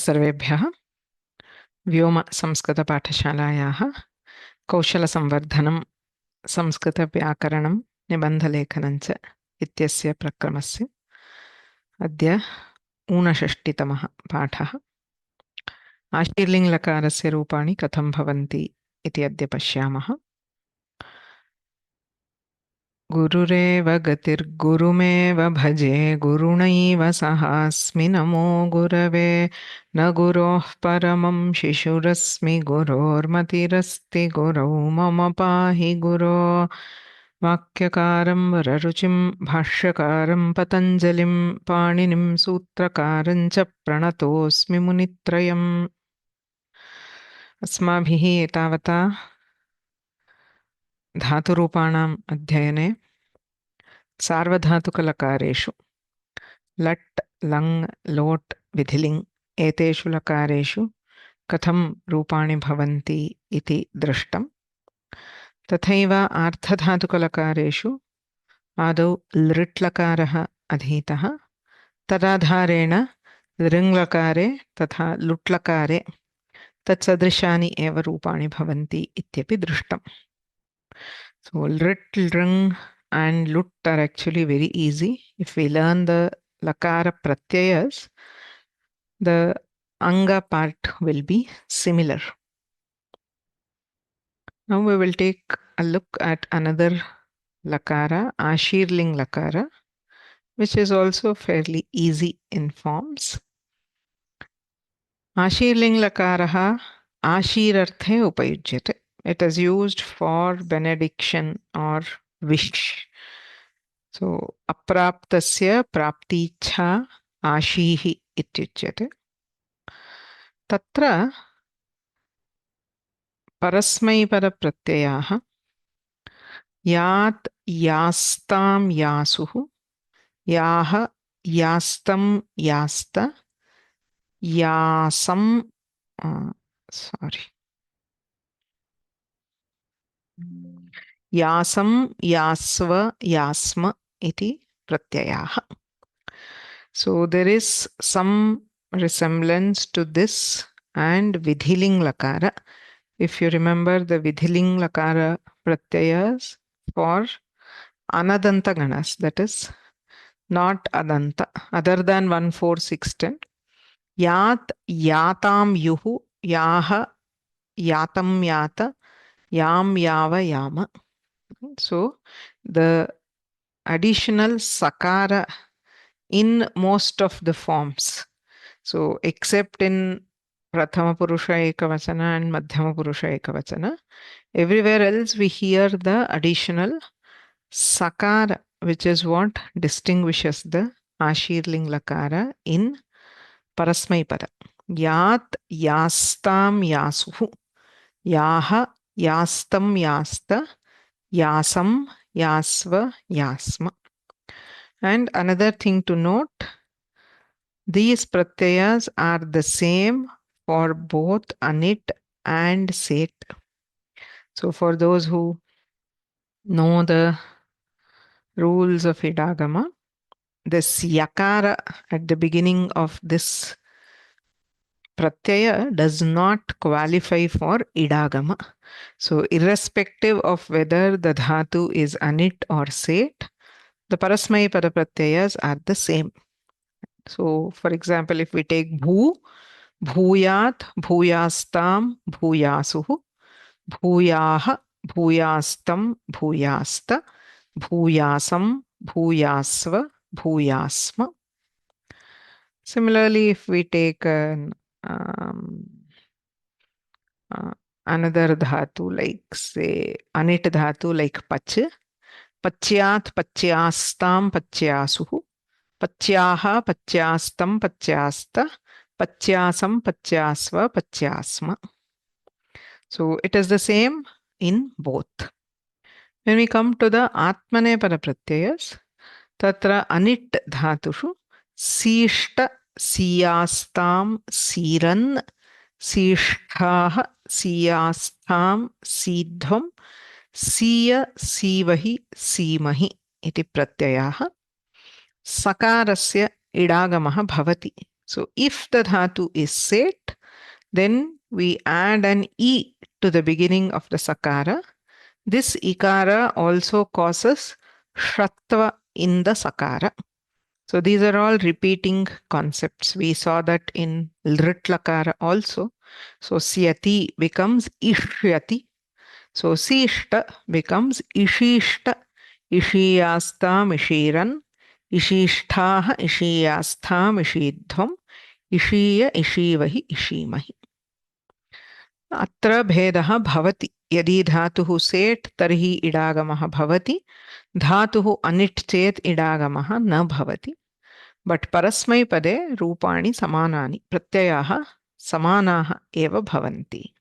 सर्वेभ्यः व्योम संस्कृतपाठशालायाः कौशलसंवर्धनं संस्कृतव्याकरणं निबन्धलेखनं च इत्यस्य प्रक्रमस्य अद्य 59तमः पाठः। आशीर्लिङ्गलकारस्य रूपाणि कथं भवन्ति इति अद्य पश्यामः। गुरुरेव गतिर्गुरुमेव भजे गुरुणैव सहास्मि नमो गुरवे न गुरोः परमं शिशुरस्मि गुरोर्मतिरस्ति गुरौ मम पाहि गुरो। वाक्यकारं वररुचिं भाष्यकारं पतञ्जलिं पाणिनिं सूत्रकारं च प्रणतोऽस्मि मुनित्रयम्। अस्माभिः एतावता धातुरूपाणाम् अध्ययने सार्वधातुकलकारेषु लट् लङ् लोट् विधिलिङ् एतेषु लकारेषु कथं रूपाणि भवन्ति इति दृष्टम्। तथैव आर्धधातुकलकारेषु आदौ लृट् लकारः अधीतः, तदाधारेण लृङ्लकारे तथा लुट् लकारे तत्सदृशानि एव रूपाणि भवन्ति इत्यपि दृष्टम्। So lrit, lrung and lut are actually very easy. If we learn the lakara pratyayas, the anga part will be similar. Now we will take a look at another lakara, ashirling lakara, which is also fairly easy in forms. Ashirling lakaraha ashirarthe upayujyate. It is used for benediction or wish. So, apraptasya prapticha ashihi ityuchyate. Tatra parasmaipada-pratyayaha yat yastam yasuhu yaha yastam yasta yasam yasam yasva yasma iti pratyayaha. So there is some resemblance to this and vidhiling lakara. If you remember the vidhiling lakara pratyayas for anadanta ganas, that is not adanta, other than 1, 4, 6, 10. Yat yatam yuhu yaha yatam yata yam yava yama. So the additional sakara in most of the forms, so except in prathama purusha ekavachana and madhyama purusha ekavachana, everywhere else we hear the additional sakara, which is what distinguishes the ashirling lakara in parasmaipada. Yat yastam yasuhu yaha yastam yasta yasam yasva yasma. And another thing to note, these pratyayas are the same for both anit and set. So for those who know the rules of idagama, this yakara at the beginning of this pratyaya does not qualify for idagama. So irrespective of whether the dhatu is anit or set, the parasmaipada pratyayas are the same. So for example, if we take bhu, bhuyat, bhuyastam, bhuyasuhu, bhuyaha, bhuyastam, bhuyasta, bhuyasam, bhuyasva, bhuyasma. Similarly, if we take another dhatu, like say anit dhatu, like pach, pacyat, pacyastam, pacyasuhu, pacyaha, pacyastam, pacyasta, pacyasam, pacyasva, pacyasma. So it is the same in both. When we come to the atmanepada pratyayas, tatra anit dhatushu sishta, siyastam, siran, sishtaha, siyastam, sidhvam, siya, sivahi, simahi iti pratyayaha sakarasya idagamaha bhavati So if the dhatu is set, then we add an e to the beginning of the sakara. This ikara also causes shatva in the sakara. So these are all repeating concepts. We saw that in Lrit Lakara also. So Syati becomes Ishyati. So Sishta becomes Ishishta. Ishiyastam Ishiran. Ishishtaha Ishiyastham Ishidhvam. Ishiya Ishivahi Ishimahi. अत्र भेदः भवति. यदि धातुः set तर्हि इडागमः भवति. धातुः अनिट् चेत् इडागमः न भवति. बट् परस्मैपदे रूपाणि समानानि, प्रत्ययाः समानाः एव भवन्ति.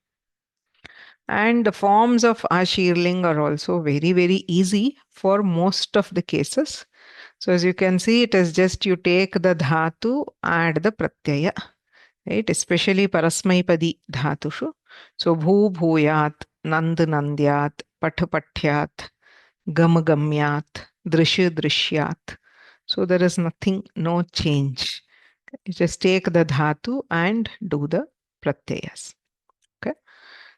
And the forms of Ashirling are also very, very easy for most of the cases. So as you can see, it is just you take the dhatu, add the pratyaya, right? Especially parasmaipadi dhatushu. So bhu bhuyat, nand nandyat, path pathyat, gam gamyat, drishya drishyat. So there is nothing, no change. You just take the dhatu and do the pratyayas. Okay.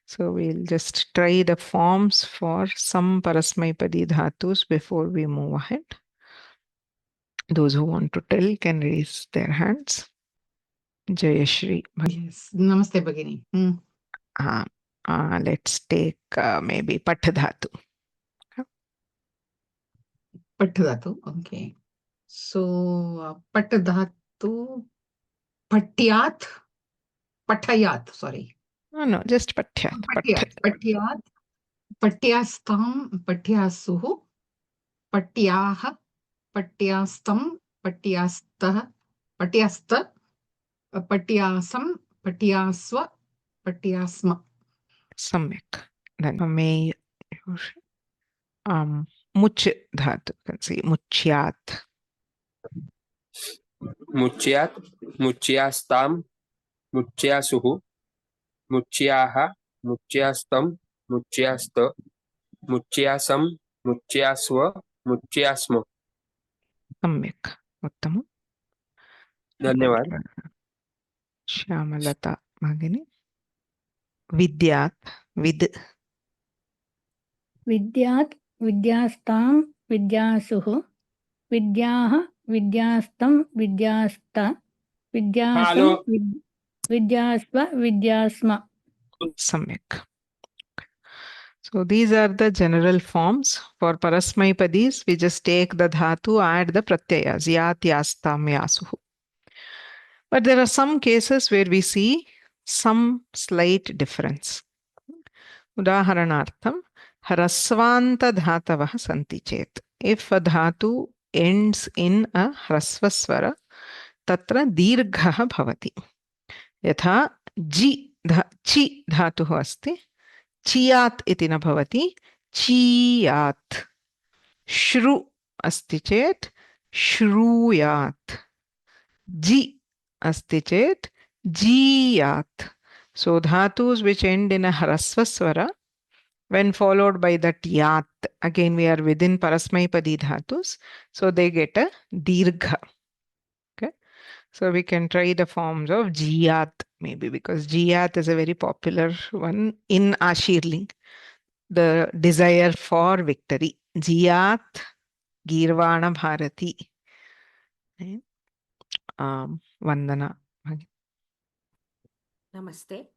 So we'll just try the forms for some parasmaipadi dhatus before we move ahead. Those who want to tell can raise their hands. Jayashri. Yes. Namaste, Bhagini. Let's take maybe Path dhatu. Path dhatu, okay. So, Path dhatu, Patyat, Pathayat, sorry. No, just Pathyat. Patyat, Patyastam, Patyasuhu, Patyaha, Patyastam, Patyastah, Patyasta, Patyasam, Patyasva, Patyasma. Samyak. Then may Much dhatu. You can see Muchyat. Muchyat, Muchyastam, Muchyasuhu, Muchyaha, Muchyastam, Muchyasta, Muchyasam, Muchyasva, Muchyasma. Samyak. Uttamam. धन्यवाद. Shyamalata Bhagini. Vidyat. विद्यात् विद्यास्तां विद्यासुः विद्याः विद्यास्तं विद्यास्त विद्यासं विद्यास्व विद्यास्म. Samyak. So these are the general forms. For Parasmaipadis, we just take the dhatu, add the pratyayas. Yat, yastam, yasuhu. But there are some cases where we see some slight difference. Udaharanartham, hrasvanta dhatavah santi chet. If a dhatu ends in a hrasvaswara, tatra dirghah bhavati. Yatha chi dhatuh asti, chiyat iti na bhavati, chiyat. Shru asti chet, shruyat. Ji asti chet, jiyat. So dhatus which end in a hrasvaswara, when followed by that yat, again we are within parasmaipadi dhatus, so they get a dirgha. Okay, so we can try the forms of jiyat maybe, because jiyat is a very popular one in Ashirling, the desire for victory. Jiyat Girvana Bharati. Right? Vandana. Namaste.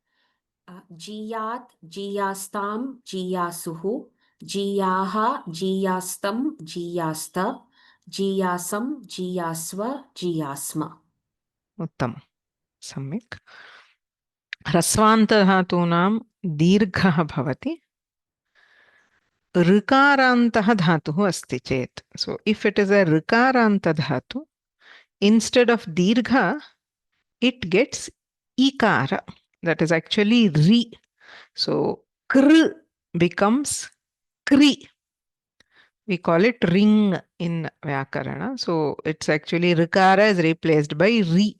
Jiyat, Jiyastam, Jiyasuhu, Jiyaha, Jiyastam, Jiyasta, Jiyasam, Jiyasva, Jiyasma. Uttam. Samyak. Hrasvantadhatunam dirghah bhavati. Rikarantah dhatuh asti chet. So if it is a rikaranta dhatu, instead of dirgha, it gets ikara. That is actually ri. So kr becomes kri. We call it ring in Vyakarana. So it's actually rikara is replaced by ri.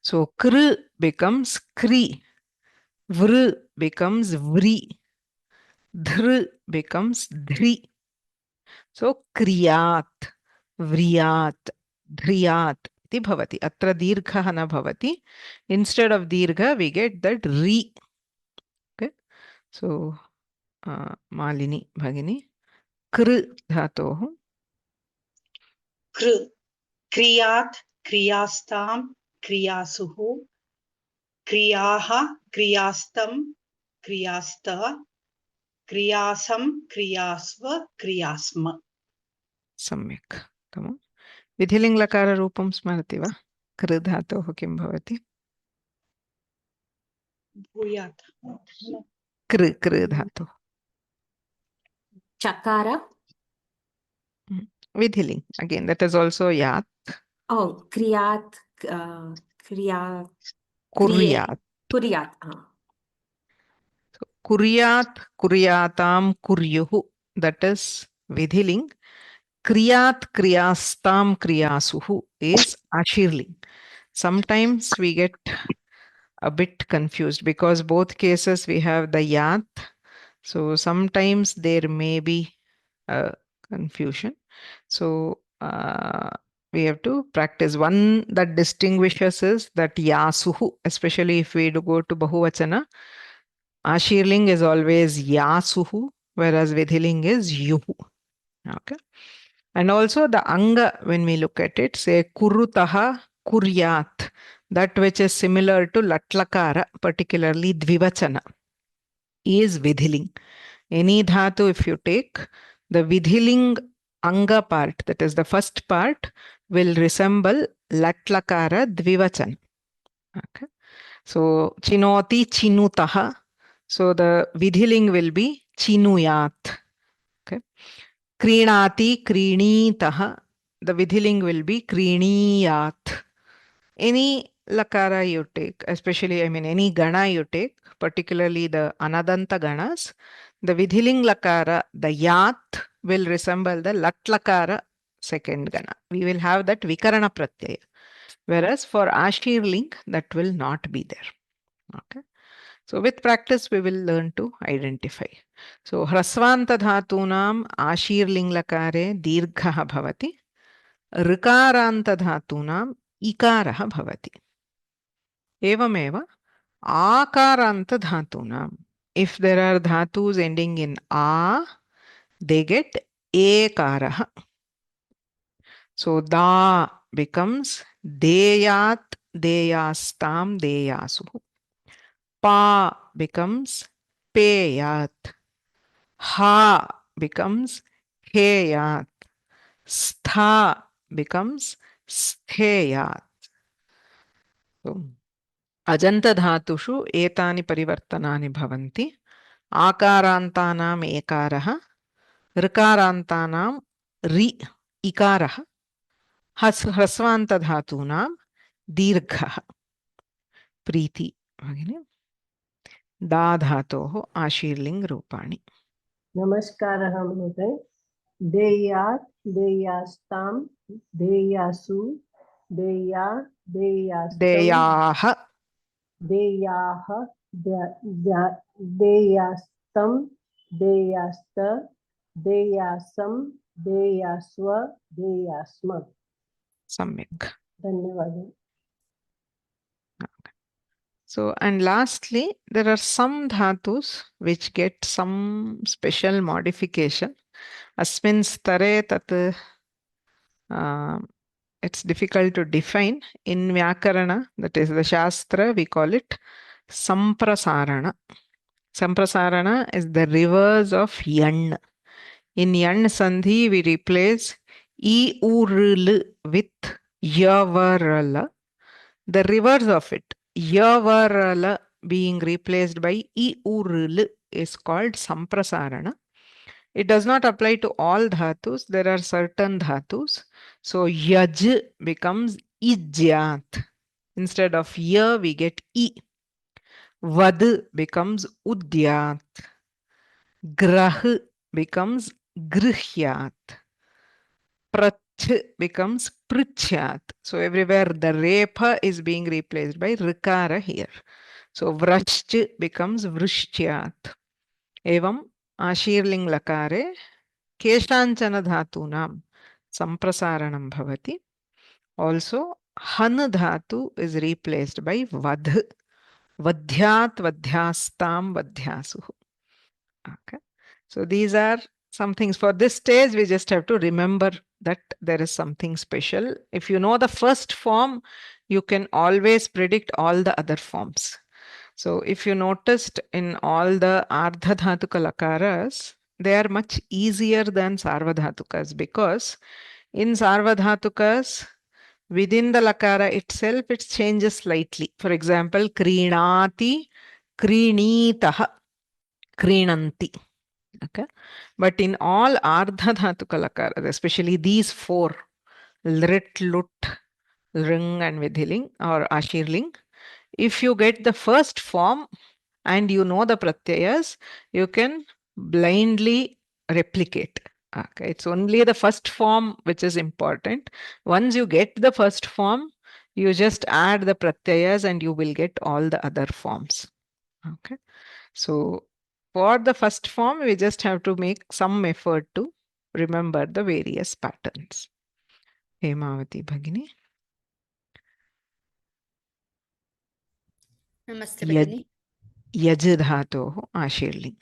So kr becomes kri. Vr becomes vri. Dhr becomes dhri. So kriyat, vriyat, dhriyat. इति भवति. अत्र दीर्घः न भवति. Instead of दीर्घ we get that ri. Okay. So मालिनी भगिनी कृ धातोः कृ क्रियात् क्रियास्तां क्रियासुः क्रियाः क्रियास्तं क्रियास्त क्रियासं क्रियास्व क्रियास्म. सम्यक् उत्तमम्. विधिलिङ्गलकाररूपं स्मरति वा? कृ धातोः किं भवति? भूयात्. कृ कृ धातुः चकार. विधिलिङ्ग्. Again, that is also यात्. Oh, क्रियात् क्रिया कुर्यात्. कुर्यात्. कुर्यात् कुर्यातां कुर्युः. That is विधिलिङ्ग्. Kriyat kriyastam kriyasuhu is ashirling. Sometimes we get a bit confused because both cases we have the yat. So sometimes there may be a confusion. So we have to practice. One that distinguishes is that yasuhu, especially if we do go to Bahuvachana. Ashirling is always yasuhu, whereas Vidhiling is yuhu. Okay. And also the anga, when we look at it, say kurutaha kuryat, that which is similar to latlakara, particularly dvivachana, is vidhiling. Any dhatu, if you take, the vidhiling anga part, that is the first part, will resemble latlakara dvivachana. Okay. So chinoti chinutaha. So the vidhiling will be chinuyat. Okay. Krinati krinitaha. The vidhiling will be kriniyat. Any lakara you take, especially, any gana you take, particularly the anadanta ganas, the vidhiling lakara, the yat, will resemble the latlakara second gana. We will have that vikarana pratyaya. Whereas for ashirling, that will not be there. Okay. So with practice, we will learn to identify. So hrasvanta dhatunam ashirling lakare dirghaha bhavati. ऋकारन्त धातूनां इकारः भवति. एवमेव आकारान्त धातूनां, if there are dhatus ending in a, they get ekarah. So da becomes deyat deyastam deyasuh. Pa becomes peyat. Ha becomes heyat. Stha becomes stheyat. So, Ajanta धातुषु एतानि परिवर्तनानि भवन्ति. आकारान्तानाम् एकारः, ऋकारान्तानां रि इकारः, ह्रस्वान्त धातूनां दीर्घः. प्रीति भगिनी. दा धातोः आशीर्लिङ्ग् रूपाणि. नमस्कारः महोदय. देयात् देयास्तां देयासु देया देयास्तं देयाः देयाः देयास्तं देयास्त देयासं देयास्व देयास्म. सम्यक्. धन्यवादः. So, and lastly, there are some dhatus which get some special modification. Asmin stare tat, it's difficult to define. In Vyakarana, that is the Shastra, we call it Samprasarana. Samprasarana is the reverse of Yan. In Yan Sandhi, we replace I url with Yavarala. The reverse of it, Yavarala, being replaced by I url, is called Samprasarana. It does not apply to all dhatus. There are certain dhatus. So yaj becomes ijyat. Instead of ya, we get I. Vad becomes udyat. Grah becomes grihyat. Prach becomes prichyat. So everywhere the repa is being replaced by rikara here. So vrashch becomes vrishchyat. Evam आशीर्लिङ्ग् लकारे केषाञ्चन धातूनां सम्प्रसारणं भवति. Also Han dhatu is replaced by vadh. Vadhyat vadhyastam vadhyasuhu. Okay. So these are some things. For this stage, we just have to remember that there is something special. If you know the first form, you can always predict all the other forms. So if you noticed in all the ardhadhatuka lakaras, they are much easier than sarvadhatukas, because in sarvadhatukas, within the lakara itself, it changes slightly. For example, krinati, krinitaha, krinanti. Okay. But in all ardhadhatuka lakaras, especially these four, lrit, lut, ring and vidhiling or ashirling, if you get the first form and you know the pratyayas, you can blindly replicate. Okay. It's only the first form which is important. Once you get the first form, you just add the pratyayas and you will get all the other forms. Okay. So for the first form, we just have to make some effort to remember the various patterns. Hemavati Bhagini. नमस्ते भगिनी। यज धातोः आशीर्लिङ्।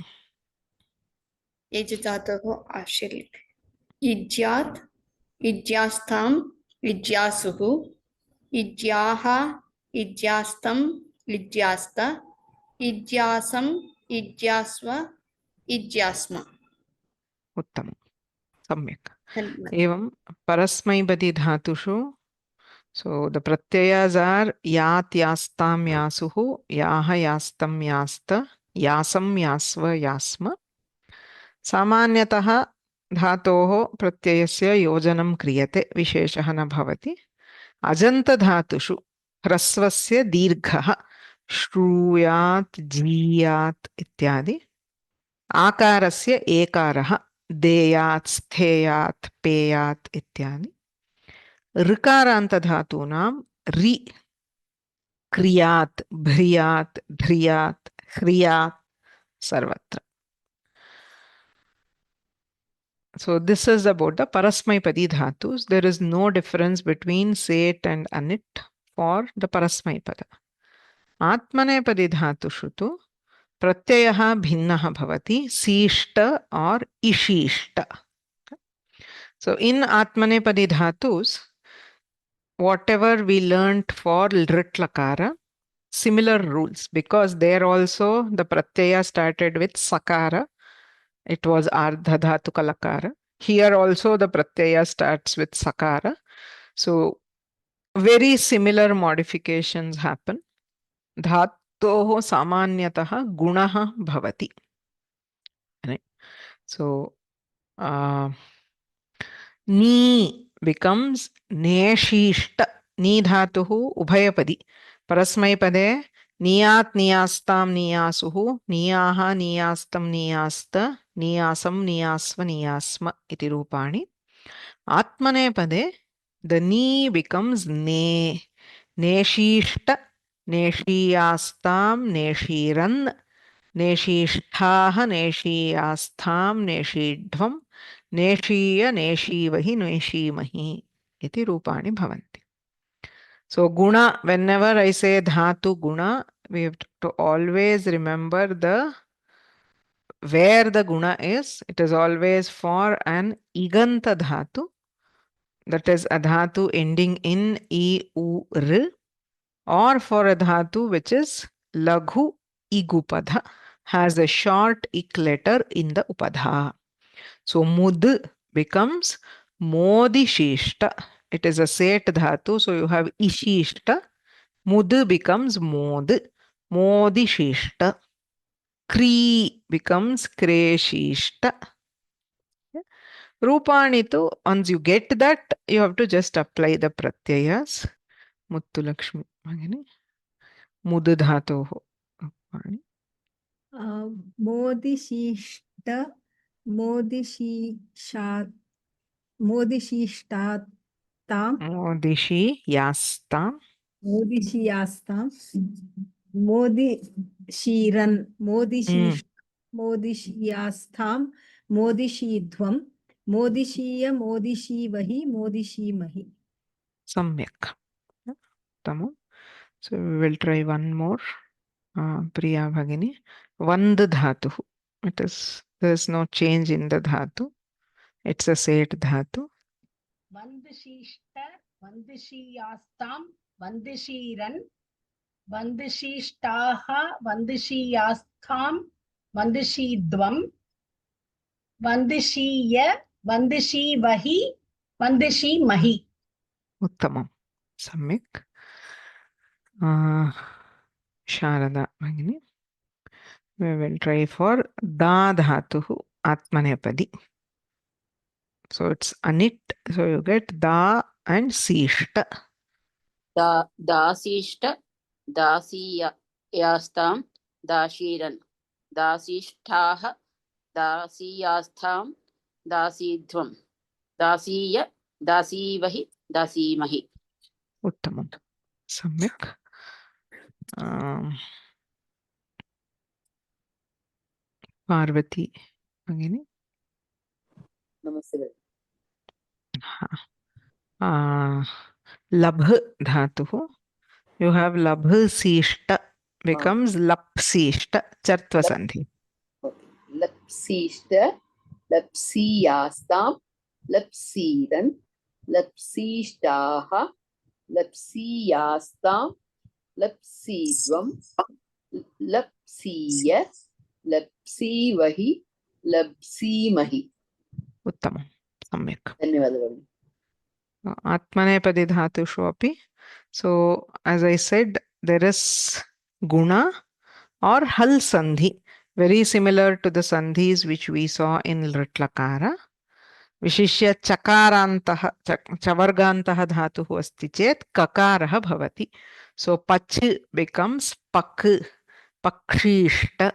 यज धातोः आशीर्लिङ्। युज्यात्, युज्यास्तां, युज्यासुः, युज्याः, युज्यास्तं, युज्यास्त, युज्यासं, युज्यास्व, युज्यास्म। उत्तमं, सम्यक्। धन्यवादः। एवं परस्मैपदी धातुषु, so the pratyayas are yat, yastam, yasuhu, yaha, yastam, yasta, yasam, yasva, yasma. सामान्यतः धातोः प्रत्ययस्य योजनं क्रियते, विशेषः न भवति। अजन्तधातुषु ह्रस्वस्य दीर्घः श्रूयात्, जीयात् इत्यादि। आकारस्य एकारः देयात्, स्थेयात्, पेयात् इत्यादि। ऋकारान्तधातूनां रि, क्रियात्, भ्रियात्, ध्रियात्, ह्रियात् सर्वत्र. So this is about the Parasmaipadi dhatus. There is no difference between Set and Anit for the Parasmaipada. Atmanepadi dhatushu tu pratyayah bhinnah bhavati, Sishta or Ishishta. So in Atmanepadi dhatus, whatever we learnt for Lrit Lakara, similar rules, because there also the pratyaya started with Sakara. It was Ardhadhatuka Lakara. Here also the pratyaya starts with Sakara. So very similar modifications happen. Dhatoho samanyataha gunaha bhavati. Right? So ni becomes neshishta. Ni dhatuhu ubhayapadi. Parasmaipade niyat niyastam niyasuhu niyaha niyastam niyasta niyasam niyasva niyasma iti rupani. Atmanepade the ni becomes ne. Neshishta, neshiyastam, neshiran, neshishtaha, neshiyastam, neshidvam, neshiya, neshivahi, neshimahi iti rupani bhavanti. So guna, whenever I say dhatu guna, we have to always remember where the guna is. It is always for an iganta dhatu, that is a dhatu ending in I, U, R, or for a dhatu which is laghu igupadha, has a short ik letter in the upadha. So mud becomes modishishta. It is a set dhatu, so you have ishishta. Mud becomes mod, modishishta. Kri becomes kreshishta. Rupani tu, once you get that, you have to just apply the pratyayas. Muttu Lakshmi Bhagini. Mud dhatoho. मोदिशिष्ट मोदिशिषात् मोदिशिष्टात्तां Modishiyastam. मोदिशियास्तां मोदिशीरन् मोदिशियास्तां मोदिशीध्वं मोदिशीय मोदिशीवहि मोदिशीमहि. Samyak. Uttamam. So we will try one more. Priya Bhagini. Vand dhatu. There is no change in the dhatu. It's a set dhatu. वंदशीष्ट वंदशीयास्तां वंदशीरन् वंदशीष्टाः वंदशीयास्थां वंदशीद्वं वंदशीय वंदशीवहि वंदशीमहि. Uttamam. Samyak. Sharada Bhagini. We will try for da dhatuhu atmanepadi. So it's anit. So you get da and sishta. दासीष्ट दासीयास्तां दाशीरन् दासीष्ठाः दासीयास्थां दासीध्वं दासीय दासीवहि दासीमहि. Uttamam. Samyak. Parvati Bhagini. नमस्ते. Labh dhatuhu. You have labh sishta becomes lapsishta chartva sandhi. लप्सीष्ट लप्सीयास्तां लप्सीरन् लप्सीष्टाः लप्सीयास्तां लप्सीध्वं लप्सीय लप्सीवहि लप्सीमहि. Uttamam. Samyak. धन्यवादः. Atmanepadi dhatushu api. So as I said, there is guna or hal sandhi, very similar to the sandhis which we saw in Lritlakara. Vishishya chakarantaha chavargantaha dhatuhu asti chet kakaraha bhavati. So pach becomes pak, pakshishta.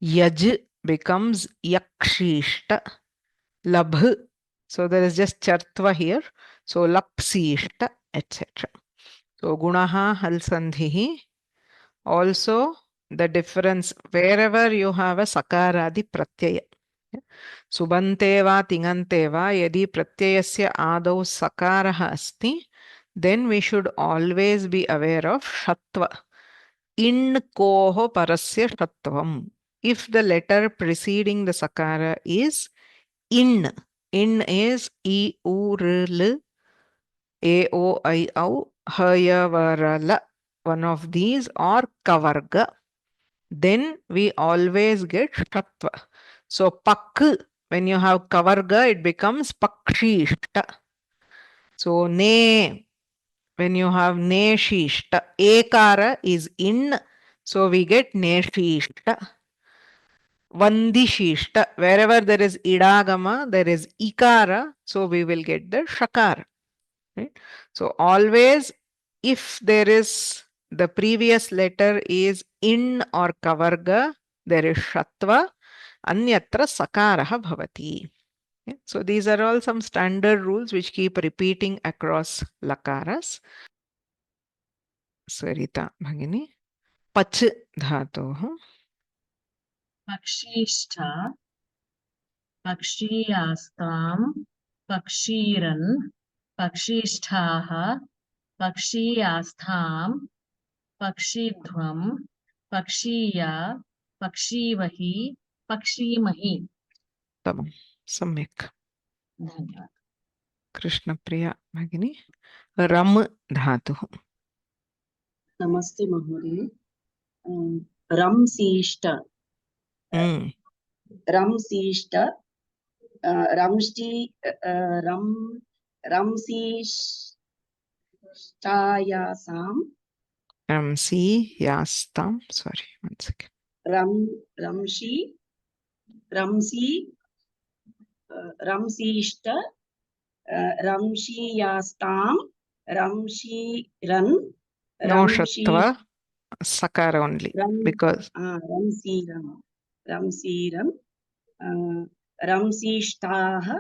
Yaj becomes yakshishta. Labh. So there is just chartva here. So lapsishta, etc. So gunaha hal sandhihi. Also the difference wherever you have a sakaradi pratyaya. Subante va tingante va yadi pratyayasya adau sakaraha asti, then we should always be aware of shatva. In koho parasya shatvam. If the letter preceding the sakara is in is I, U, R, L, A, O, I, O, Haya, Varala, one of these, or Kavarga, then we always get Shatva. So Pak, when you have Kavarga, it becomes Pakshishta. So Ne, when you have Neshishta, Ekara is in, so we get Neshishta. Vandishishta, wherever there is idagama, there is ikara, so we will get the shakara. Right? So always, if there is the previous letter is in or kavarga, there is shatva, anyatra sakaraha bhavati. Okay? So these are all some standard rules which keep repeating across lakaras. Sarita Bhagini. Pach dhatoh. पक्षीष्ठा पक्षीयास्तां पक्षीरन् पक्षीष्ठाः पक्षीयास्थां पक्षीध्वं पक्षीया पक्षीवहि पक्षीमहि. Tamam. Samyak. धन्यवाद. Krishnapriya Bhagini. Ram dhatuh. नमस्ते महोदय. रंसीष्ट रंसीष्ट रंसीष्टायासां Ramsiyastam. Sorry, one second. रंसीष्ट रंशीयास्तां रंशीरन् No shatva, sakara only. Because रंसीरन् रंसीष्टाः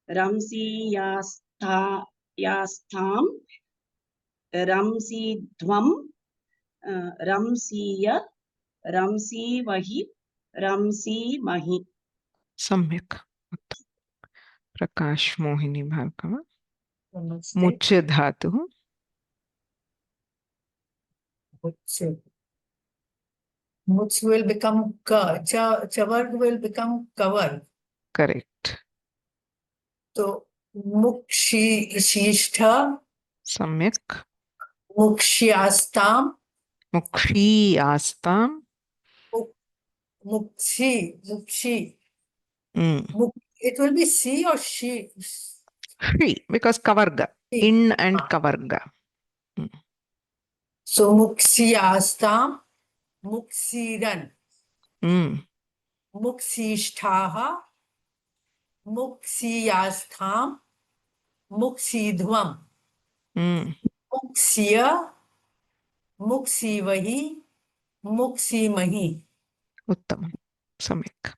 रंसीयास्तां रंसीध्वं रंसीय रंसीवहि रंसीमहि. Samyak. Prakash Mohini Bhargava. नमस्ते. Much dhatuh. Much will become chavar will become cover. Correct. So mukshishta, Samyak. mukshyastam, Mukshiyastam. mukshi. Mm. It will be she or she. Shri, because kavarga. She. In and kavarga. So mukshiyastam, muksiran, Mm. muksishtaha, muksiyastham, muksidhvam, Mm. muksya, muksivahi, muksimahi. Uttamam. Samyak.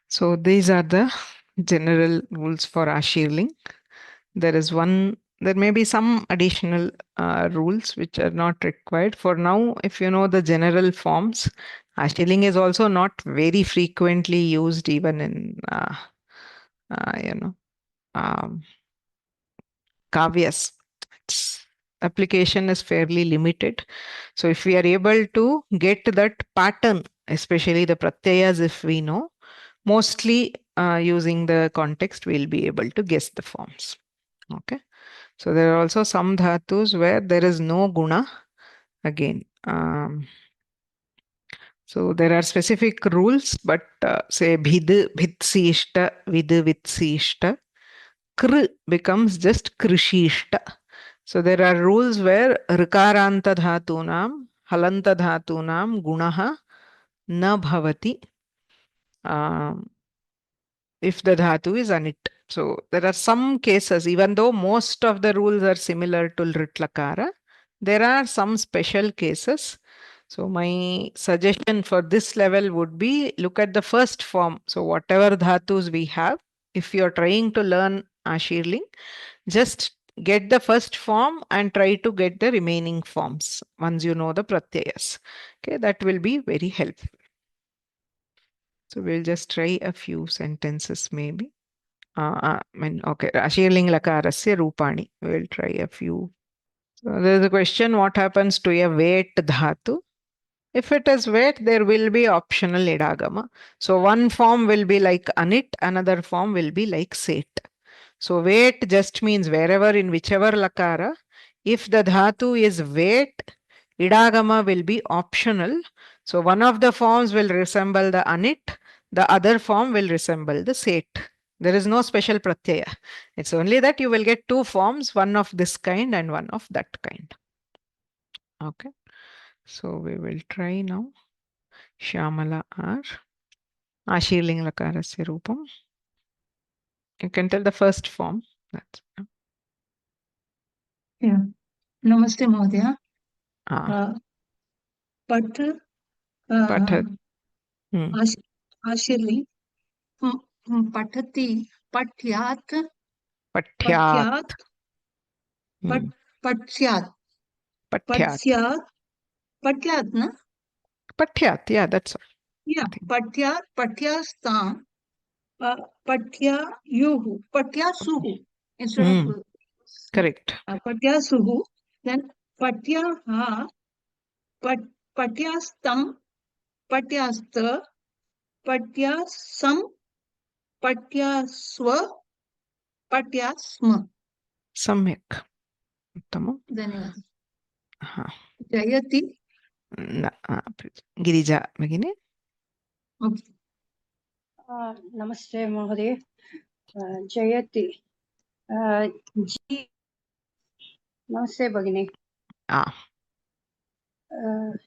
So these are the general rules for Ashirling. There may be some additional rules which are not required. For now, if you know the general forms, Ashirling is also not very frequently used even in, kavyas. Its application is fairly limited. So if we are able to get that pattern, especially the pratyayas, if we know, mostly using the context, we'll be able to guess the forms. Okay. So there are also some dhatus where there is no guna. Again, so there are specific rules, but say bhid, bhitsishta, vid, vitsishta, kr becomes just krishishta. So there are rules where rikaranta dhatunam, halanta dhatunam, gunaha na bhavati. If the dhatu is anit. So there are some cases, even though most of the rules are similar to Lrit Lakara, there are some special cases. So my suggestion for this level would be look at the first form. So whatever dhatus we have, if you're trying to learn Ashirling, just get the first form and try to get the remaining forms once you know the pratyayas. Okay, that will be very helpful. So we'll just try a few sentences maybe. Okay, Ashirling Lakarasya Rupani. We'll try a few. So there's a question, what happens to a wait dhatu? If it is wait, there will be optional idagama. So one form will be like anit, another form will be like set. So wait just means wherever in whichever lakara, if the dhatu is wait, idagama will be optional. So one of the forms will resemble the anit, the other form will resemble the set. There is no special pratyaya. It's only that you will get two forms, one of this kind and one of that kind. Okay. So we will try now. Shyamala R. Ashirling Lakarasya Rupam. You can tell the first form. That's Yeah. Namaste, Mahodaya. Pat, Pathat. Ashirling, patati, patyat, Patyat. patyat, Patyat. patyat, na? Patyat, yeah, that's all. Yeah, patyat, patyastam, patyayuhu, patyasuhu, instead of correct. Patyasuhu, then Patyaha, Patyastam, Patyasta, Patyasam, Patyaswa, Patyasma. Samyak. Uttamam. Dhanyawad. Jayati. Girija, Bhagini. Okay. Namaste, Mahodaya. Jayati. Namaste, Bhagini.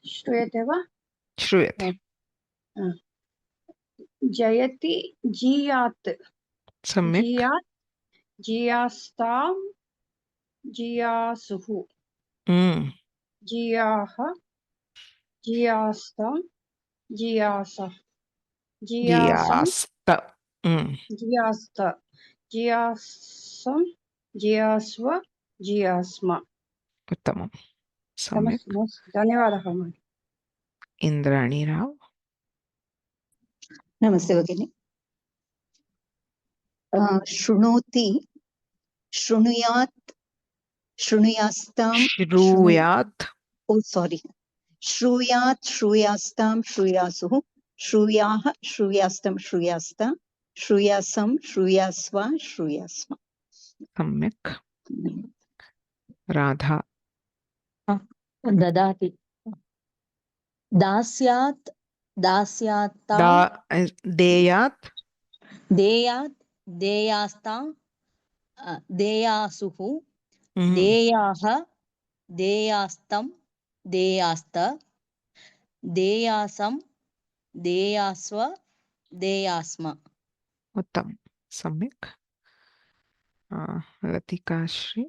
Shruyate va? Shruyate. Jayati jiyat. Samyak. Jiyat. Jiyastam. Jiyasuhu. Jiyaha. Jiyastam. Jiyasa. Jiyasam. Jiyasta. Jiyasta. Jiyasam. Jiyasva. Jiyasma. Uttamam. Samyak. Dhanyawadaha. Indrani Rao. Namaste, Bhagini. Shrunoti, Shrunuyat, Shrunuyastam. Shruyat. Oh, sorry. Shruyat, Shruyastam, Shruyasuhu. Shruyaha, Shruyastam, Shruyasta. Shruyasam, Shruyasva, Shruyasma. Samyak. Radha. ददाति दास्यात् दास्यात्तां Deyat. देयात् देयास्तां देयासुः Mhm. देयाः देयास्तं देयास्त देयासं देयास्व देयास्म Uttam. Samyak. Ratikashri.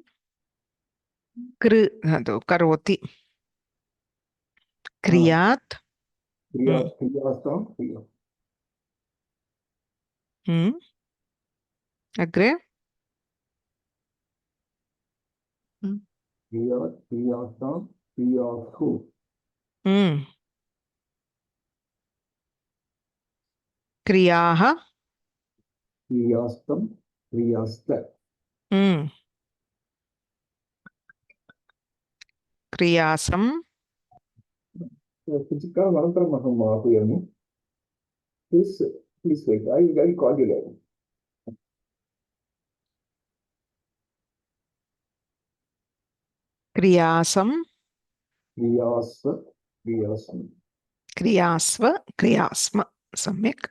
Karoti. Kriyat. Agre. Kriyaha. Kriyasam. Please wait. I will call you later. Kriyasam. Kriyasam. Kriyasva. Kriyasma. Samyak.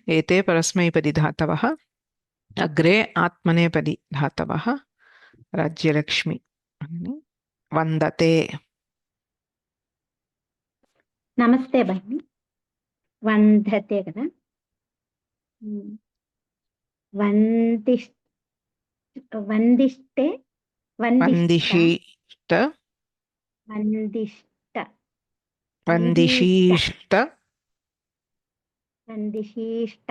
Ete parasmaipadi dhatavah. Agre atmanepadi dhatavah. Rajyalakshmi. Vandate. నమస్తే బహిని వందతే కదా వందిష్టే వందిషీష్ట వందిష్ట వందిషీష్ట వందిషీష్ట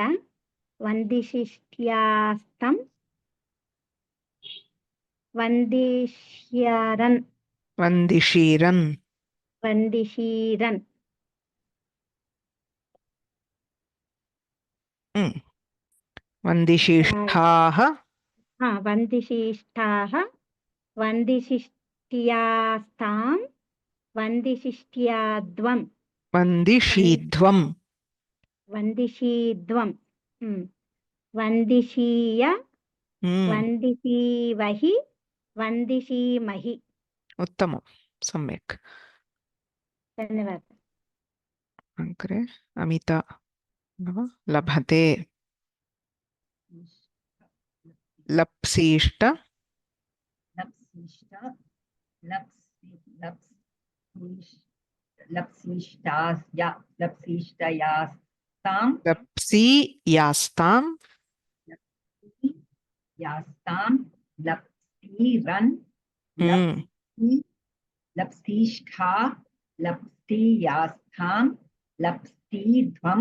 వందిషిష్ట్యాస్తం వందిష్యారన్ వందిషీరన్ వందిషీరన్ వందిషిష్ఠాః వందిషిష్ఠాః వందిషిష్ట్యాస్తాం వందిషిష్ట్యాద్వం వందిషీధ్వం వందిషీద్వం వందిషీయ వందిషీవహి వందిషీమహి. ఉత్తమం. సమ్యక్. ధన్యవాదాలు. అగ్రే అమిత. లభతే. లప్సీష్ట లప్సీష్టాయాస్తాం లప్సీయాస్తాం లప్సీరన్ లప్సీష్ఠా లప్సీయాస్థాం లప్సీధ్వం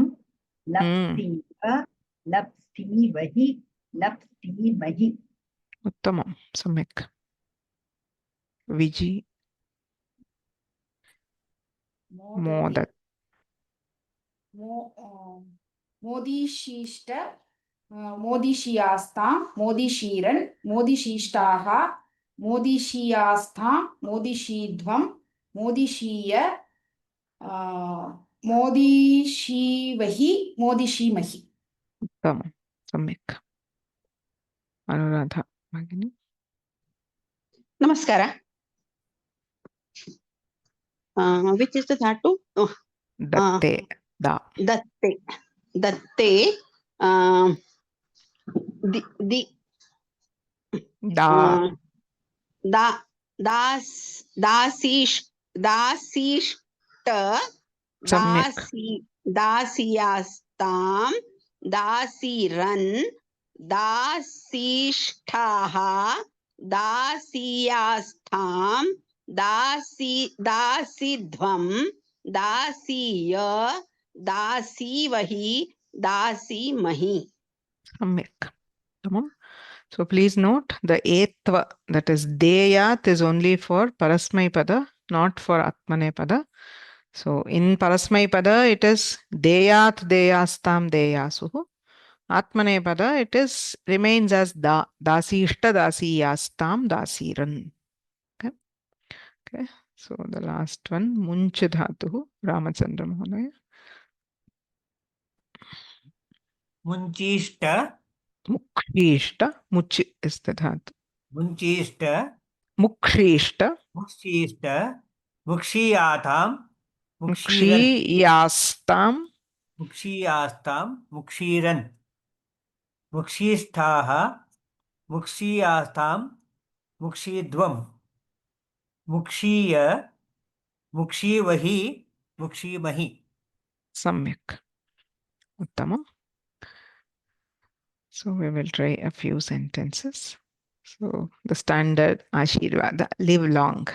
లప్సీవ లప్సీవహి లప్సీమహి. ఉత్తమం. సమ్యక్. విజి. మోదత్. మోదిశీష్ట మోదిశీయాస్తాం మోదిశీరన్ మోదిశీష్టాః మోదిశీయాస్తాం మోదిశీధ్వం మోదిశీయ మోదిశీవహి మోదిశీమహి. ఉత్తమం. సమ్యక్. అనురాధ భగిని. ನಮಸ್ಕಾರ. Which is the dhatu? Datte. Datte. Datte. Dasishta. Dasiyastam. Dasiran. Dasishtaha. Dasiyastham. Dasidvam. Dasiya. Dasivahi. Dasimahi. Samyak. Tamam. So please note the etva, that is deyat, is only for parasmaipada, not for atmanepada. So in parasmaipada it is deyat deyastam deyasuhu. Atmanepada it is remains as dasishta dasiyastam dasiran. Okay, so the last one, munch dhatuhu, Ramachandra Mahodaya. Munchishta. Mukshishta, much is the dhatu. Munchishta. Mukshishta. Mukshishta. Mukshiyatam. Mukshiyastam. Mukshiyastam. Mukshiran. Mukshishtaha. Mukshiyastam. Mukshidvam. Mukshiya. Mukshivahi. Mukshimahi. Samyak. Uttamam. So we will try a few sentences. So the standard Ashirvada, live long.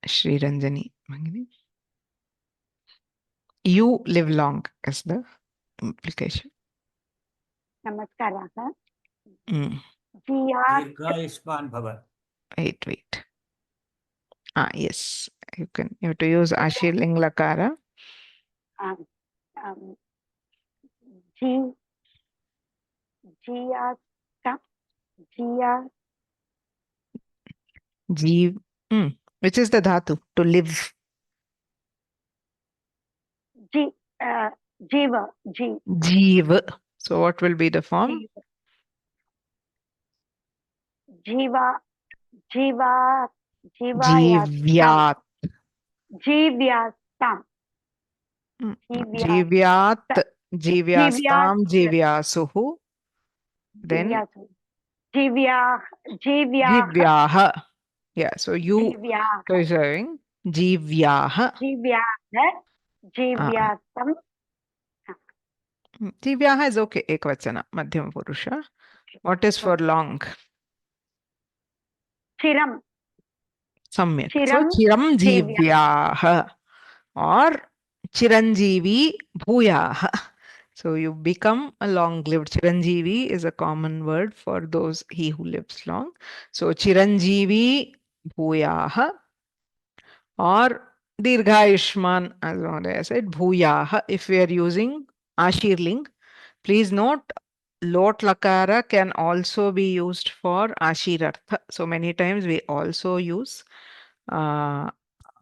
Shri Ranjani Mangini. You live long is the implication. Namaskaraha. Dirghayushman bhava. Wait. Yes. You have to use Ashirling Lakara. Which is the dhatu? To live. Jiva. Jeev. So what will be the form? Jivyat. Jivyat. Jivyastam. Jivyasuhu. Then Jivyaha. Yeah, so you are saying Jivyaha. Jivyastam. Jivyaha is okay. Ekvachana, Madhyama Purusha. What is for long? Chiram. Samyak. So Chiram Jivyaha or Chiranjeevi Bhuyaha. So you become a long-lived. Chiranjeevi is a common word for those he who lives long. So Chiranjeevi Bhuyaha or Dirghayushman, as I said, Bhuyaha. If we are using Ashirling, please note Lot Lakara can also be used for Ashirartha. So many times we also use Lot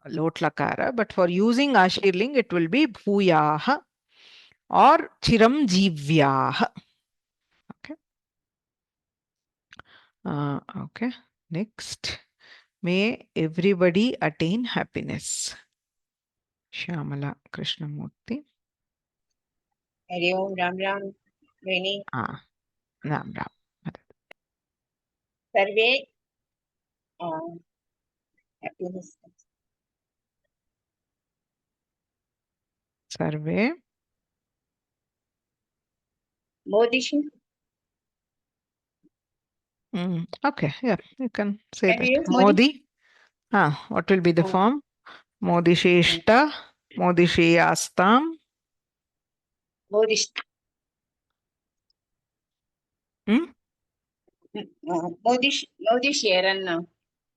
Lakara, but for using Ashirling, it will be Bhuyaha or Chiram Jivyaha. Okay. Next. May everybody attain happiness. Shyamala Krishnamurti. Hari Om, Ram Ram, Veni. Ram Ram. Sarve happiness. Sarve. Modishi. Okay, yeah, you can say Can that. we use Modi. What will be the form? Modisheshta, Modisheyastam. Modishta. Modishiran.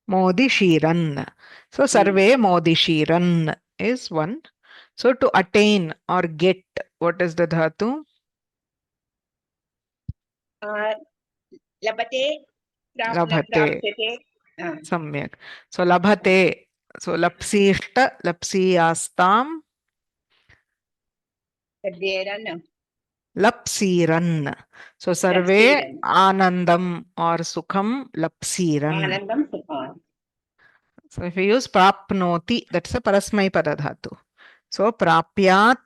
Modishiran. So Sarve Modishiran is one. So to attain or get, what is the dhatu? Labhate. Labhate. Samyak. So labhate. So lapsishta, lapsiyastam. Lapsiran. So sarve anandam or sukham lapsiran. Anandam sukham. So if we use prapnoti, that's a parasmai pada dhatu. So prapyat.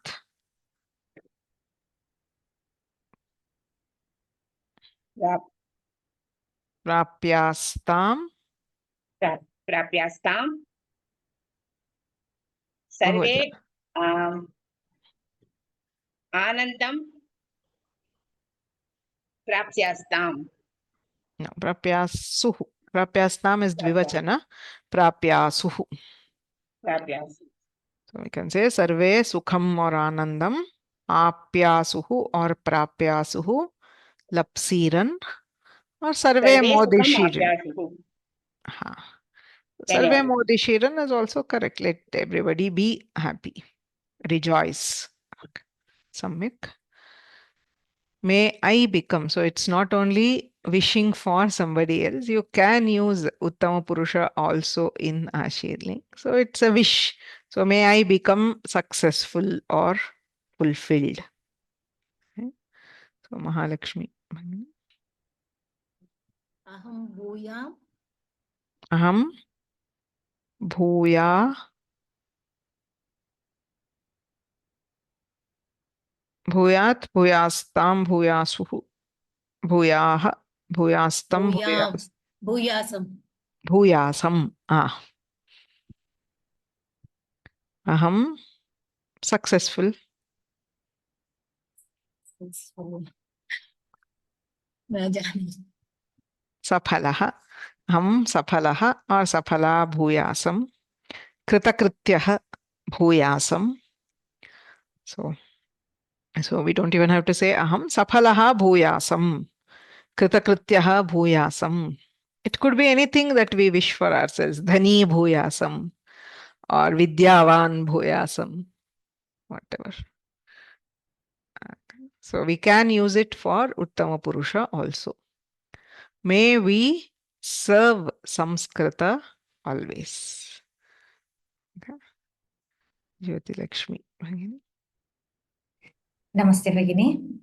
Prapyastam. Prapyastam. Sarve anandam prapyastam. No, prapyasuhu. Prapyastam is dvivachana. Prapyasuhu. So we can say sarve sukham or anandam. Apyasuhu or prapyasuhu. Lapsiran. Or sarve modishiran. Sarve modishiran is also correct. Let everybody be happy. Rejoice. Okay. Samyak. May I become. So it's not only wishing for somebody else, you can use Uttama Purusha also in Ashirling. So it's a wish. So may I become successful or fulfilled. Okay. So Mahalakshmi. Aham bhuyam. Aham bhuya bhuyat bhuyastam bhuyasuhu bhuyaha bhuyastam Bhuyasam. bhuyasam. Aham successful. Saphalaha. Aham saphalaha or saphala bhuyasam. Kritakrityah bhuyasam. So we don't even have to say aham saphalaha bhuyasam. Kritakrityah bhuyasam. It could be anything that we wish for ourselves. Dhani bhuyasam or vidyavan bhuyasam. Whatever. So we can use it for Uttama Purusha also. May we serve Samskrita always. Okay. Jyoti Lakshmi. Namaste Bhagini.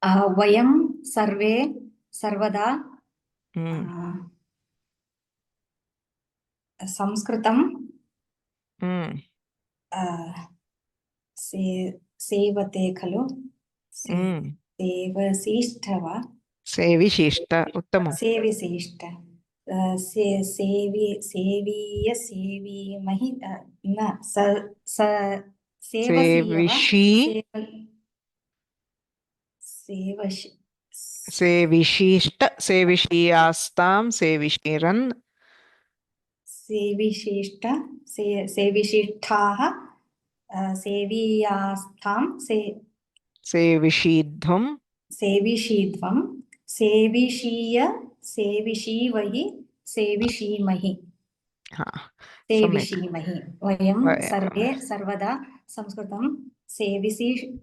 Vayam sarve sarvada Samskritam sevate khalu sevasishtava Sevishishta Uttamam. Sevisishta seviya sevimahi na Sevishi Sevishishta Sevishiyastam Sevishiran Sevishishta Sevishithaha Seviyastham Sevishidhvam Sevishidhvam Sevishiya Sevishivahi Sevishimahi Sevishimahi Vayam sarve sarvada Samskritam Sevishimahi.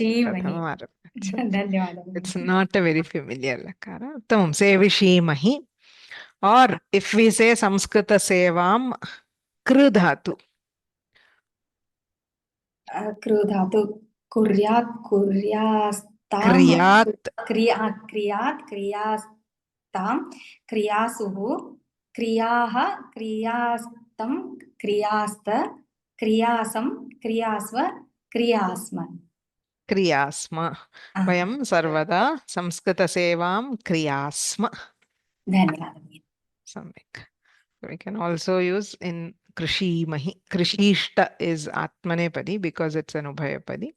Dhanyawad. It's not a very familiar lakara. Tamam Sevishimahi. Or if we say Samskrita Sevam Kru dhatu. Kru dhatu kuryat kriyastam kriyasuhu kriyaha kriyastam kriyasta kriyasam kriyasva kriyasma. Kriyasma. Vayam sarvada Samskrita Sevam Kriyasma. Dhanyawad. Samyak. We can also use in Krishimahi. Krishishta is Atmanepadi because it's an Ubhayapadi.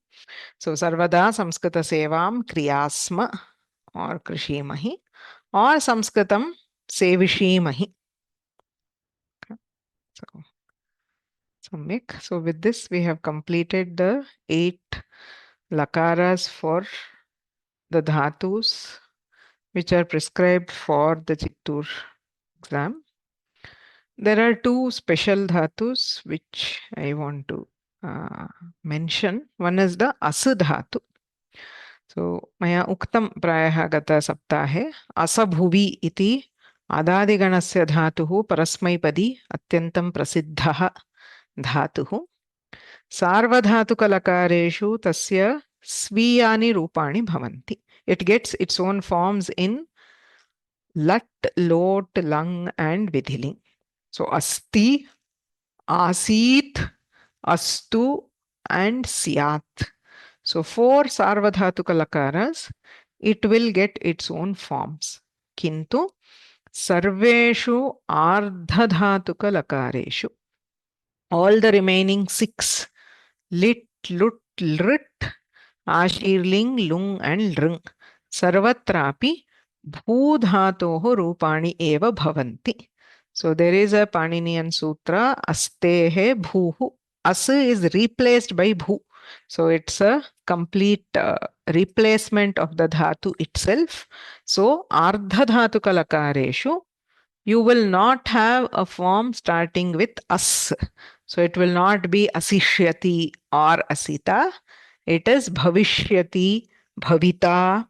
So Sarvada Samskrita Sevam Kriyasma or Krishimahi or Samskritam Sevishimahi. Okay. So Samyak. So with this we have completed the 8 lakaras for the dhatus which are prescribed for the Chittur exam. There are 2 special dhatus which I want to mention. One is the Asu dhatu. So maya uktam prayaha gata saptahe asabhuvi iti adadiganasya dhatuhu parasmaipadi atyantam prasiddhaha dhatuhu sarvadhatukalakareshu tasya sviyani rupani bhavanti. It gets its own forms in lat, lot, lang and vidhiling. So asti, asit, astu and syat. So 4 sarvadhatuka lakaras, it will get its own forms. Kintu sarveshu ardhadhatuka lakareshu. All the remaining 6 lit, lut, lrit, ashirling, lung and lrung. Sarvatrapi bhudhatoho rupani eva bhavanti. So there is a Paninian Sutra, astehe bhuhu. As is replaced by bhu. So it's a complete replacement of the dhatu itself. So ardha dhatuka lakareshu, you will not have a form starting with as. So it will not be asishyati or asita. It is bhavishyati, bhavita,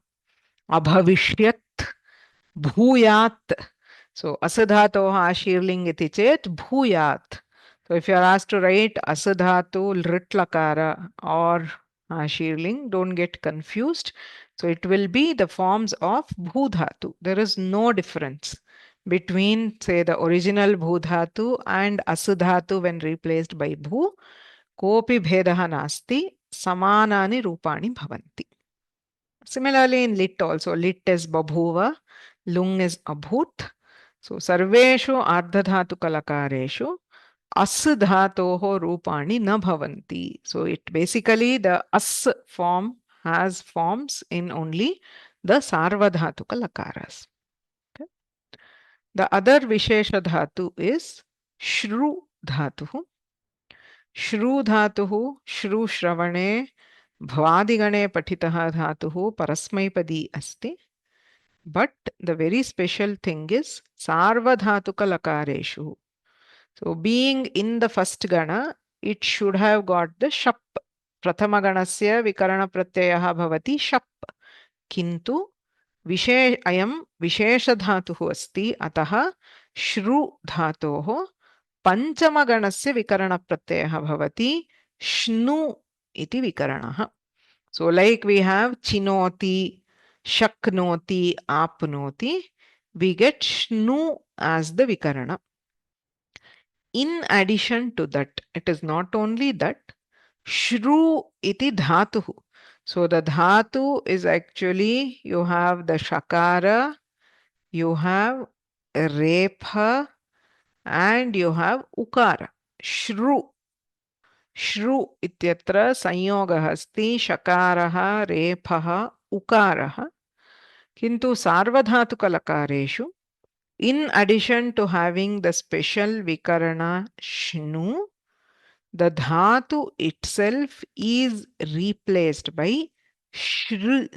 abhavishyat, bhuyat. So asadhatoh ashirling iti chet bhuyat. So if you are asked to write asadhatu lritlakara or ashirling, don't get confused. So it will be the forms of bhudhatu. There is no difference between, say, the original bhudhatu and asadhatu when replaced by bhu. Kopi bhedaha nasti, samanani rupani bhavanti. Similarly in lit also, lit is babhuva, lung is abhut. So sarveshu ardhadhatukalakareshu as dhatoho rupani na bhavanti. So it basically, the as form has forms in only the sarvadhatuka lakaras. Okay. The other vishesha dhatu is shru dhatuhu. Shru dhatuhu, shru shravane, bhvadigane patitaha dhatuhu parasmaipadi asti. But the very special thing is sarvadhatuka lakareshu. So being in the first gana, it should have got the shap. Prathama ganasya vikarana pratyayaha bhavati shap. Kintu ayam vishesha dhatuhu asti ataha shru dhatoho panchama ganasya vikarana pratyayaha bhavati shnu iti vikaranaha. So like we have chinoti, shaknoti, apnoti, we get shnu as the vikarana. In addition to that, it is not only that, shru iti dhatuhu. So the dhatu is actually, you have the shakara, you have repha, and you have ukara. Shru. Shru ityatra sanyogah asti shakaraha, repha, ukaraha. Kintu sarvadhatuka lakareshu, in addition to having the special vikarana shnu, the dhatu itself is replaced by shru.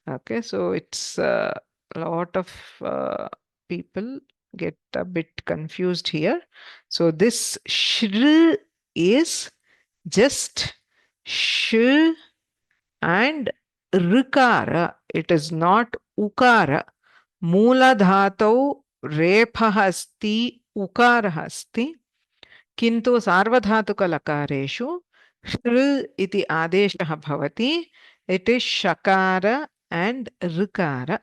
Okay, so it's a lot of people get a bit confused here. So this shru is just sh and rikara. It is not ukara. Mula dhatau repha asti, ukara asti. Kintu sarvadhatuka lakareshu shru iti adeshaha bhavati. It is shakara and rikara.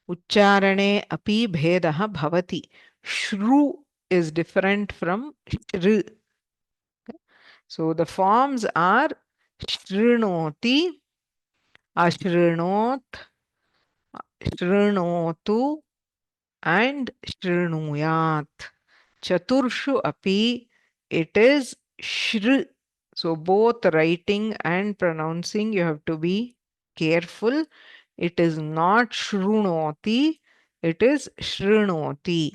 Ucharane api bhedaha bhavati. Shru is different from shru. So the forms are shrunoti, ashrinot, shrunotu, and shrunuyat. Chaturshu api, it is shru. So both writing and pronouncing, you have to be careful. It is not shrunoti, it is shrunoti.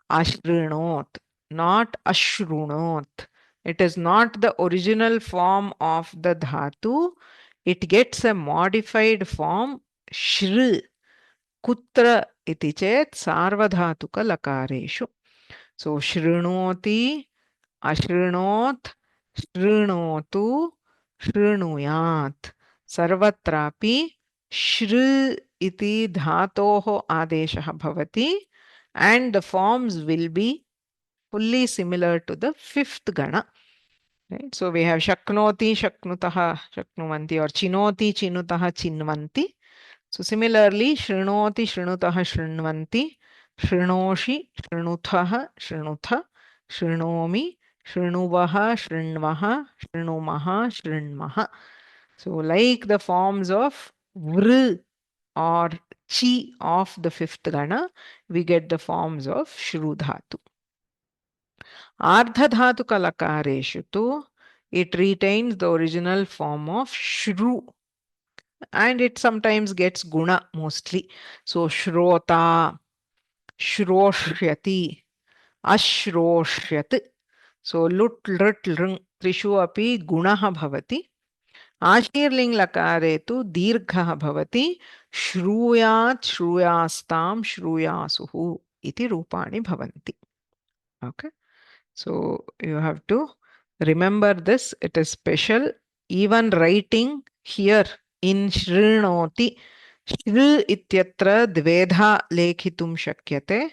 Ashrinot, not ashrunot. It is not the original form of the dhatu. It gets a modified form, shru. Kutra iti chet sarvadhatuka lakareshu. So shrunoti, ashrinot, shrunotu, shrunuyat. Sarvatrapi shru iti dhatoho adeshaha bhavati, and the forms will be fully similar to the fifth gana. Right? So we have shaknoti, shaknutaha, shaknuvanti, or chinoti, chinutaha, chinvanti. So similarly, shrunoti, shrunutaha, shrunvanti, shrunoshi, shrunuthaha, shrunutha, shrunomi, shrunuvaha, shrunvaha, shrunumaha, shrunmaha. So like the forms of vr or chi of the fifth gana, we get the forms of shru dhatu. Ardhadhatuka lakareshu tu, it retains the original form of shru, and it sometimes gets guna mostly. So shrota, shroshyati, ashroshyat. So lut, lut, lrung, trishu api gunaha bhavati. Ashirling lakare tu dirghaha bhavati. Shruyat, shruyastam, shruyasuhu iti rupani bhavanti. Okay. So you have to remember this. It is special even writing here in Shrinoti, Shri ityatra dvedha lekhitum shakyate.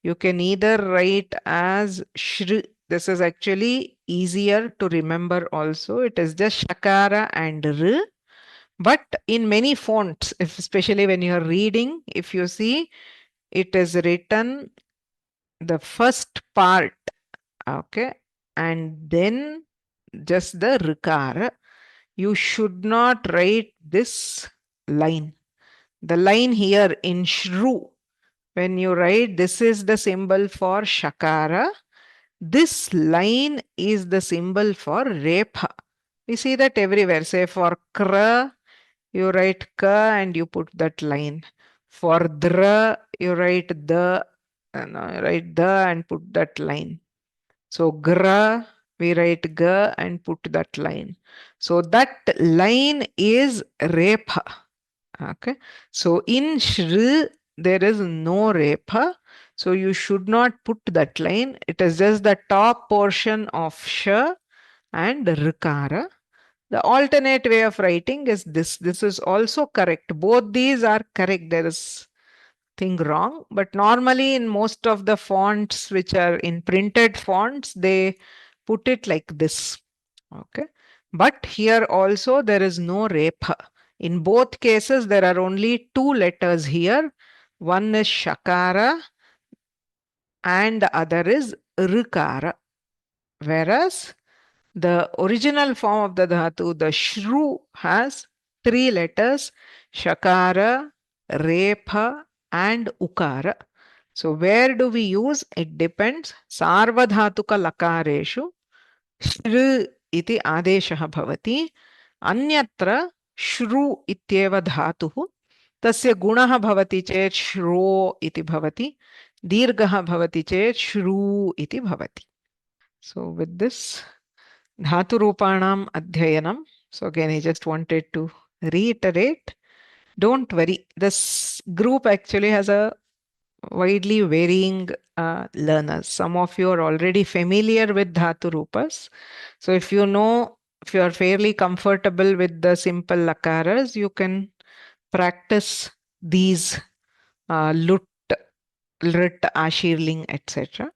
You can either write as Shri. This is actually easier to remember also. It is just Shakara and R. But in many fonts, especially when you are reading, if you see, it is written the first part, okay, and then just the Rikara. You should not write this line. The line here in Shru, when you write, this is the symbol for Shakara. This line is the symbol for Repha. We see that everywhere. Say for Kra, you write Ka and you put that line. For Dra, you write the and put that line. So Gra, we write Ga and put that line. So that line is Repha. Okay. So in Shri, there is no Repha. So you should not put that line. It is just the top portion of Sh and Rikara. The alternate way of writing is this. This is also correct. Both these are correct. There is thing wrong. But normally in most of the fonts which are in printed fonts, they put it like this. Okay. But here also there is no Repha. In both cases, there are only two letters here. One is Shakara and the other is Rikara. Whereas the original form of the dhatu, the Shru, has three letters: Shakara, Repha, and Ukara. So where do we use? It depends. Sarvadhatuka lakareshu Shru iti adeshah bhavati. Anyatra Shru ityeva dhatuhu. Tasya gunaha bhavati chet Shro iti bhavati. Dirgaha bhavati chet Shru iti bhavati. So with this, Dhatu Rupanam Adhyayanam. So again, I just wanted to reiterate. Don't worry. This group actually has a widely varying learners. Some of you are already familiar with Dhatu Rupas. So if you know, if you are fairly comfortable with the simple lakaras, you can practice these Lut, Rit, Ashirling, etc.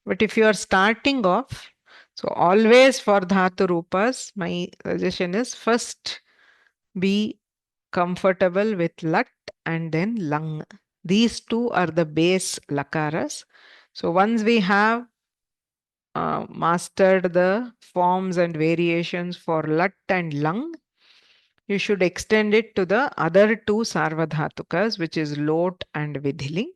But if you are starting off, so always for Dhatu Rupas, my suggestion is first be comfortable with Lat and then Lang. These two are the base lakaras. So once we have mastered the forms and variations for Lat and Lang, you should extend it to the other two Sarvadhatukas, which is Lot and Vidhiling.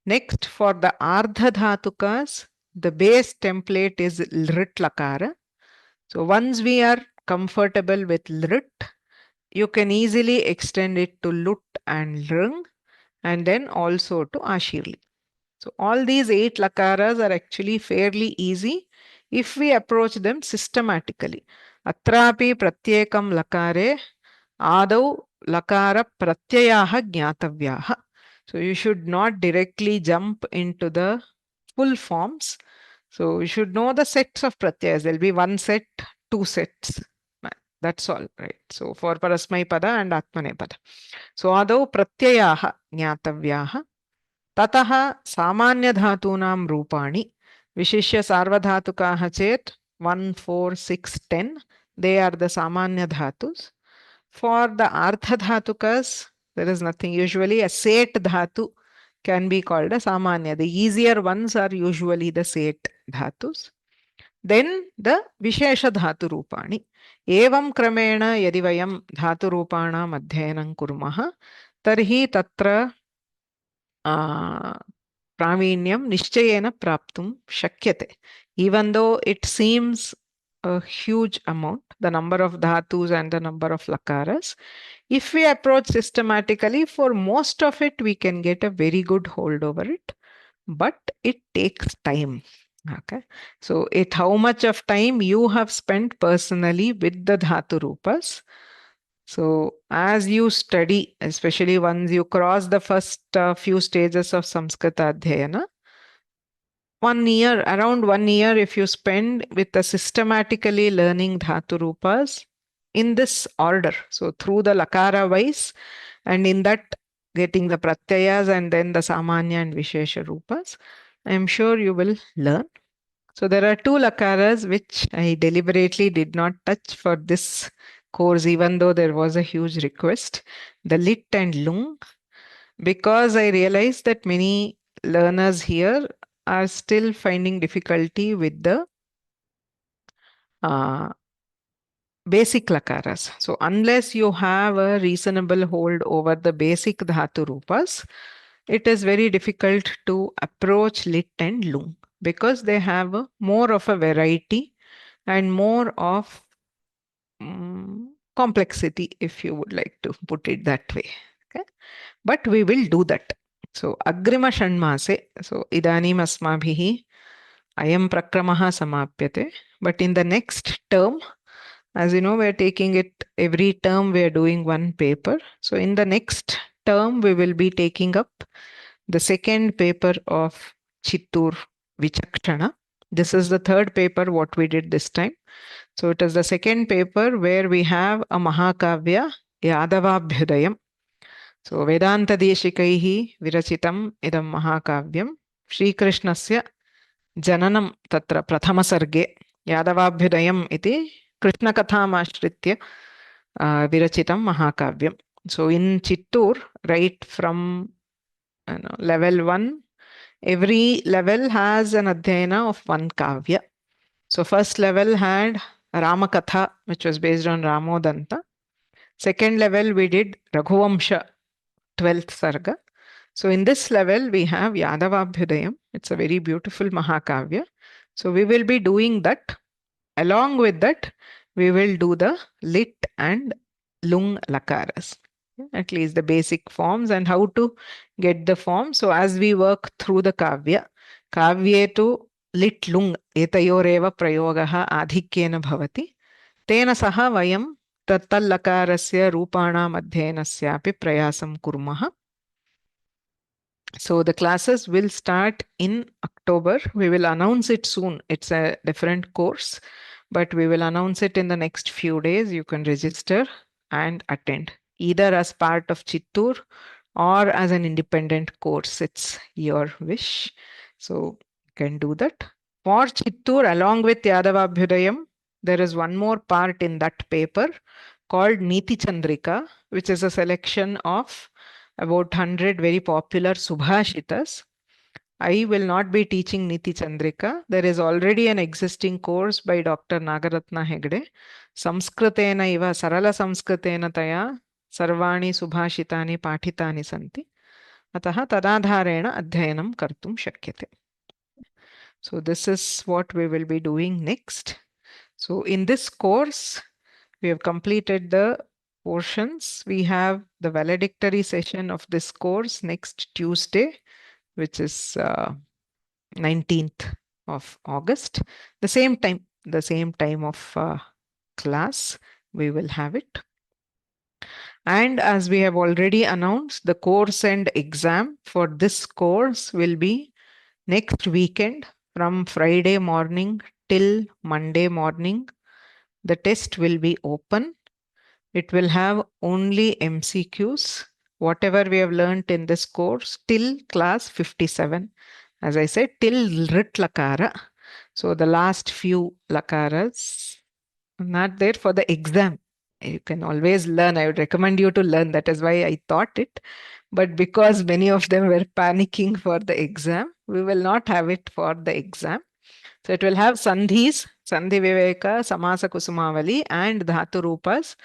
Next, for the Ardha Dhatukas, the base template is Lrit Lakara. So once we are comfortable with Lrit, you can easily extend it to Lut and Lrung, and then also to Ashirli. So all these 8 lakaras are actually fairly easy if we approach them systematically. Atrapi pratyekam lakare adau lakara pratyayaha jnatavyaha. So you should not directly jump into the full forms. So you should know the sets of pratyayas. There will be 1 set, 2 sets. That's all, right? So for Parasmai Pada and Atmanepada. So adau pratyayaha jnatavyaha. Tataha samanya dhatunam rupani. Vishishya sarvadhatukaha chet 1, 4, 6, 10. They are the samanya dhatus. For the artha dhatukas, there is nothing. Usually a set dhatu can be called a samanya. The easier ones are usually the set dhatus. Then the Vishesha dhatu rupani. Evam kramena yadi vayam dhatu rupanam adhyayanam kurmaha, tarhi tatra pravinyam nishchayena praptum shakyate. Even though it seems a huge amount, the number of dhatus and the number of lakaras, if we approach systematically, for most of it, we can get a very good hold over it, but it takes time. Okay, so how much of time you have spent personally with the Dhatu Rupas. So as you study, especially once you cross the first few stages of Samskrita Adhyayana, 1 year, around 1 year, if you spend with the systematically learning Dhatu Rupas, in this order. So through the lakara wise, and in that getting the pratyayas and then the samanya and vishesha rupas, I am sure you will learn. So there are 2 lakaras which I deliberately did not touch for this course, even though there was a huge request, the lit and lung, because I realized that many learners here are still finding difficulty with the basic lakaras. So unless you have a reasonable hold over the basic dhatu rupas, it is very difficult to approach lit and lung, because they have more of a variety and more of complexity, if you would like to put it that way. Okay, but we will do that. So agrima shanmase, so idanim asmabhihi ayam prakramaha samapyate, but in the next term, as you know, we are taking it every term, we are doing one paper. So in the next term, we will be taking up the second paper of Chittur Vichakshana. This is the third paper what we did this time. So it is the second paper where we have a Mahakavya Yadavabhyudayam. So Vedanta Deshikaihi Virachitam Idam Mahakavyam Shri Krishnasya Jananam Tatra Prathama Sarge Yadavabhyudayam iti Krishna Katham Ashritya Virachitam Mahakavyam. So in Chittur, right from level 1, every level has an adhyayana of one kavya. So first level had Ramakatha, which was based on Ramodanta. Second level we did Raghuvamsha, 12th Sarga. So in this level we have Yadavabhyudayam. It's a very beautiful Mahakavya. So we will be doing that. Along with that, we will do the lit and lung lakaras, at least the basic forms and how to get the form. So as we work through the kavya, kavyetu lit lung etayoreva prayogaha adhikyena bhavati, tena saha vayam tattal lakarasya rupanam adhyayanasyapi prayasam kurmaha. So the classes will start in October. We will announce it soon. It's a different course, but we will announce it in the next few days. You can register and attend, either as part of Chittur or as an independent course. It's your wish. So you can do that. For Chittur, along with Yadavabhyudayam, there is one more part in that paper called Niti Chandrika, which is a selection of about 100 very popular Subhashitas. I will not be teaching Niti Chandrika. There is already an existing course by Dr. Nagaratna Hegde. Samskritena iva sarala samskritena taya sarvani subhashitani pathitani santi. Ataha tadadharena adhyayanam kartum shakyate. So this is what we will be doing next. So in this course, we have completed the portions. We have the valedictory session of this course next Tuesday, which is 19th of August. The same time of class, we will have it. And as we have already announced, the course and exam for this course will be next weekend from Friday morning till Monday morning. The test will be open. It will have only MCQs, whatever we have learnt in this course till class 57. As I said, till Rit Lakara. So the last few Lakaras are not there for the exam. You can always learn. I would recommend you to learn. That is why I taught it. But because many of them were panicking for the exam, we will not have it for the exam. So it will have Sandhis, Sandhi Viveka, Samasa Kusumavali, and Dhatu Rupas,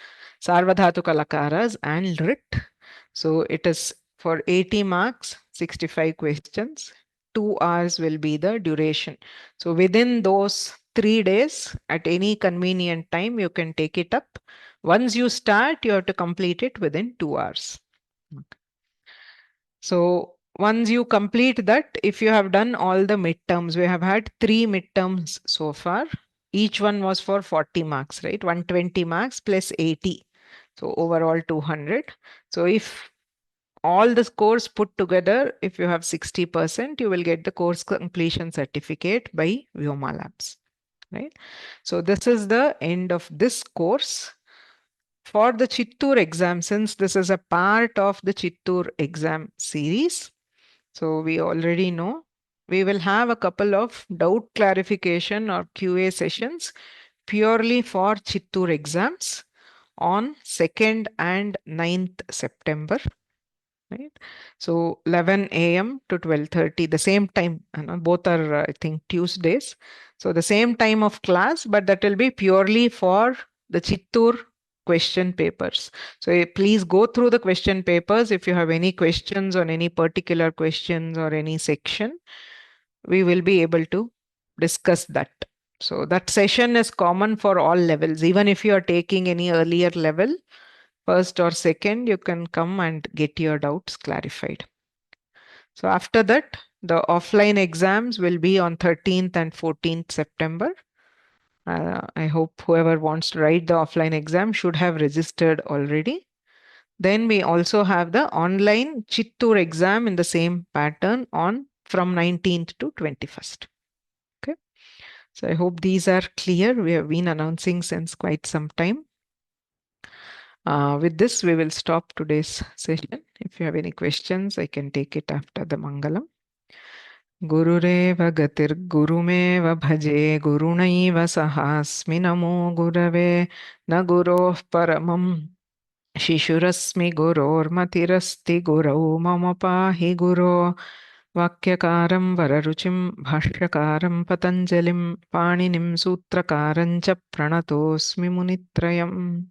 Sarvadhatuka Lakaras, and Rit. So it is for 80 marks, 65 questions. 2 hours will be the duration. So within those 3 days, at any convenient time, you can take it up. Once you start, you have to complete it within 2 hours. So once you complete that, if you have done all the midterms, we have had 3 midterms so far. Each one was for 40 marks, right? 120 marks plus 80. So overall 200. So if all the scores put together, if you have 60%, you will get the course completion certificate by Vyoma Labs, right? So this is the end of this course. for the Chittoor exam, since this is a part of the Chittoor exam series, so we already know, we will have a couple of doubt clarification or QA sessions purely for Chittoor exams on 2nd and 9th September. Right? So 11 a.m. to 12:30, the same time, both are, I think, Tuesdays. So the same time of class, but that will be purely for the Chittoor question papers. So please go through the question papers. If you have any questions on any particular questions or any section, we will be able to discuss that. So that session is common for all levels. Even if you are taking any earlier level, first or second, you can come and get your doubts clarified. So after that, the offline exams will be on 13th and 14th September. I hope whoever wants to write the offline exam should have registered already. Then we also have the online Chittoor exam in the same pattern on from 19th to 21st. Okay. So I hope these are clear. We have been announcing since quite some time. With this, we will stop today's session. If you have any questions, I can take it after the Mangalam. Gurureva gatir gurumeva bhaje gurunaiva sahasmi namo gurave na guroh paramam shishurasmi guror matirasti gurau mama pahi guro vakyakaram vararuchim bhashyakaram patanjalim paninim sutrakaram cha pranatosmi munitrayam.